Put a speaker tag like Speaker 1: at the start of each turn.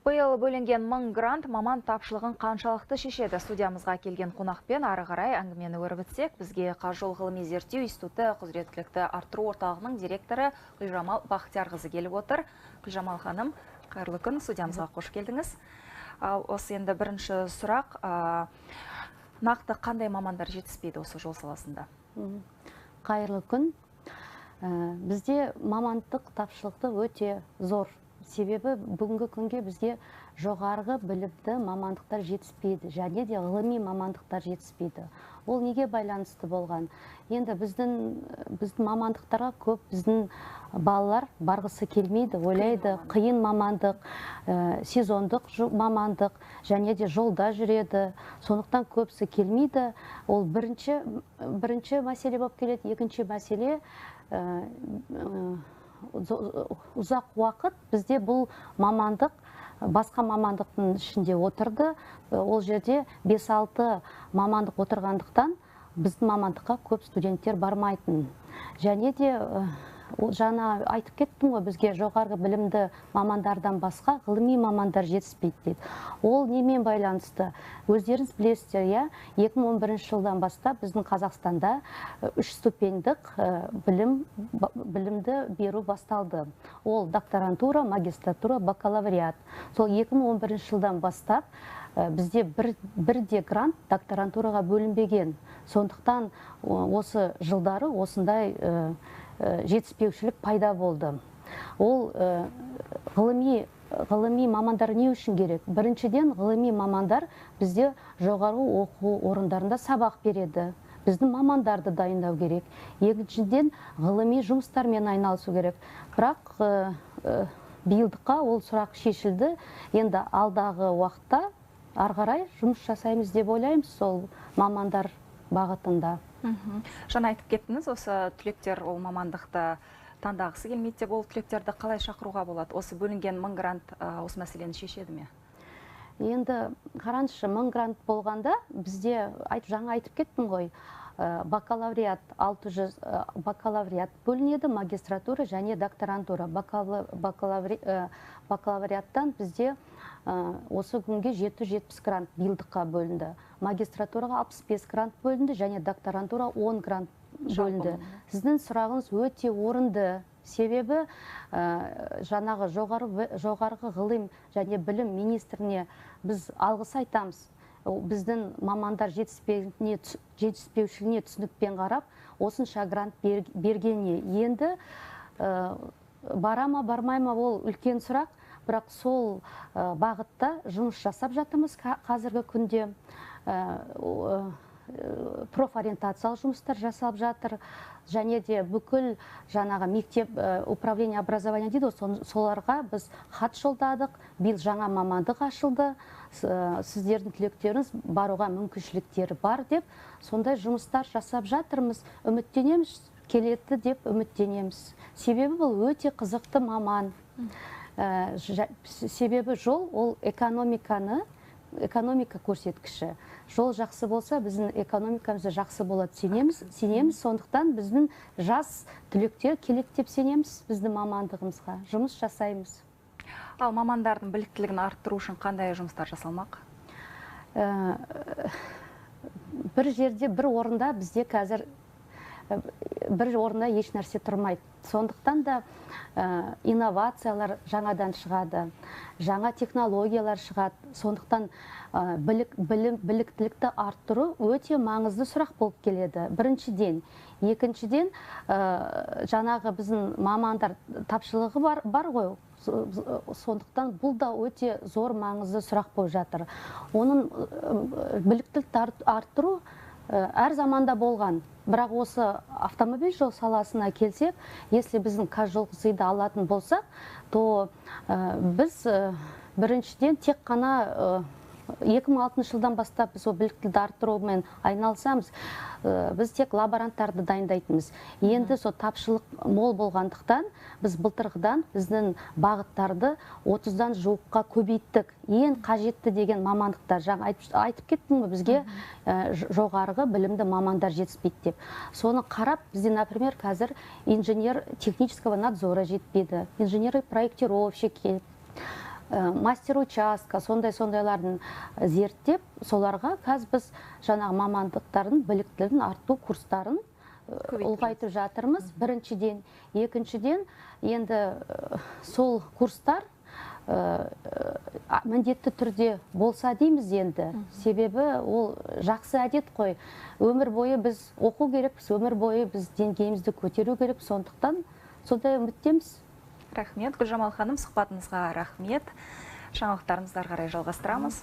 Speaker 1: Биыл бөлінген 1000 грант маман тапшылығын қаншалықты шешеді? Студиямызға келген қонақпен ары қарай әңгімені өріп өтсек, бізге Қазжол ғылыми зерттеу институты құзыреттілікті арттыру орталығының директоры Гүлжамал Бақтиярқызы келіп отыр. Гүлжамал ханым, қайырлы күн, студиямызға қош келдіңіз. Осы енді бірінші сұрақ, нақты қандай мамандар жетіспейді осы жол саласында?
Speaker 2: Қайырлы күн. Бізде мамандық тапшылықты өте зор. Себебі бүгінгі күнге бізде жоғарғы білімді мамандықтар жетіспейді, және де ғылыми мамандықтар жетіспейді. Ол неге байланысты болған? Енді біздің мамандықтарға көп біздің балалар барғысы келмейді, ойлайды, қиын мамандық, сезондық мамандық, және де жолда жүреді. Сондықтан көбісі келмейді. Ол бірінші мәселе болып келеді. Екінші мәселе ұзақ уақыт бізде бұл мамандық басқа мамандықтың ішінде отырды. Ол жерде 5-6 мамандық отырғандықтан біздің мамандыққа көп студенттер бармайтын. Және де жаңа айтып кеттім ғой, бізге жоғарғы білімді мамандардан басқа ғылыми мамандар жетіспейді дейді. Ол немен байланысты? Өздеріңіз білесіздер, 2011 жылдан бастап біздің Қазақстанда 3 ступендік білімді беру басталды. Ол докторантура, магистратура, бакалавриат. Сол 2011 жылдан бастап бізде бірде грант докторантураға бөлінбеген. Сондықтан осы жылдары осындай жетіспеушілік пайда болды. Ол ғылыми мамандар не үшін керек? Біріншіден, ғылыми мамандар бізде жоғары оқу орындарында сабақ береді. Біздің мамандарды дайындау керек. Екіншіден, ғылыми жұмыстармен айналысу керек. Бірақ биылдыққа ол сұрақ шешілді. Енді алдағы уақытта ары қарай жұмыс жасаймыз деп ойлаймыз сол мамандар бағытында.
Speaker 1: Жаңа айтып кеттіңіз, осы түлектер ол мамандықты таңдағысы келмейді деп, ол түлектерді қалай шақыруға болады? Осы бөлінген 1000 грант осы мәселені шешеді ме?
Speaker 2: Енді қараңызшы, 1000 грант болғанда бізде жаңа айтып кеттім ғой, бакалавриат 600 бакалавриат бөлінеді, магистратура және докторантура. Бакалавриаттан бізде осы күнге 770 грант биылдыққа бөлінді. Магистратураға 65 грант бөлінді және докторантура 10 грант бөлінді. Сіздің сұрағыңыз өте орынды. Себебі жаңағы жоғарғы ғылым және білім министріне біз алғыс айтамыз. Біздің мамандар жетіспеушілігіне түсінікпен қарап, осынша грант бергеніне. Енді барама бармайма ол үлкен сұрақ, бірақ сол бағытта жұмыс жасап жатырмыз қазіргі күнде. Профориентациялық жұмыстар жасалып жатыр, және де бүкіл жаңағы мектеп управление образования дейді, соларға біз хат жолдадық. Биыл жаңа мамандық ашылды, сіздердің түлектеріңіз баруға мүмкіншіліктері бар деп, сондай жұмыстар жасап жатырмыз. Үміттенеміз, келеді деп үміттенеміз. Себебі бұл өте қызықты маман. Себебі жол ол экономика көрсеткіші. Жол жақсы болса, біздің экономикамызда жақсы болады сенеміз. Сондықтан біздің жас түлектер келеді деп сенеміз біздің мамандығымызға. Жұмыс жасаймыз.
Speaker 1: Ал мамандардың біліктілігін арттыру үшін қандай жұмыстар жасалмақ?
Speaker 2: Бір жерде, бір орында бізде қазір бір орында еш нәрсе тұрмайды. Сондықтан да инновациялар жаңадан шығады, жаңа технологиялар шығады. Сондықтан біліктілікті арттыру өте маңызды сұрақ болып келеді. Біріншіден. Екіншіден, жаңағы біздің мамандар тапшылығы бар ғой. Сондықтан бұл да өте зор маңызды сұрақ болып жатыр. Оның біліктілікті арттыру әр заманда болған. Бірақ осы автомобиль жол саласына келсек, если біздің Қазжолғызыйды алатын болсақ, то біз біріншіден тек қана 2006 жылдан бастап біз біліктілікті арттырумен айналысамыз. Біз тек лаборанттарды дайындайтынбыз. Енді сол тапшылық мол болғандықтан біз былтырғыдан біздің бағыттарды 30-дан жуыққа көбейттік. Ең қажетті деген мамандықтар. Жаңа айтып кеттім ғой, бізге жоғарғы білімді мамандар жетіспейді деп. Соны қарап, бізде, например, қазір инженер технического надзора жетпейді, инженер проектировщик мастер участка, сондайларын зерттеп, соларға қазір біз жаңағы мамандықтарын, біліктілігін арту курстарын ұлғайтып жатырмыз. Біріншіден, екіншіден, енді сол курстар міндетті түрде болса дейміз енді. Себебі ол жақсы әдет қой. Өмір бойы біз оқу керекпіз, өмір бойы біз деңгейімізді көтеру керек, сондықтан сондай үміттеміз.
Speaker 1: Рахмет, Гүлжамал ханым, сұхбатыңызға рахмет. Жаңалықтарымызды ары қарай жалғастырамыз.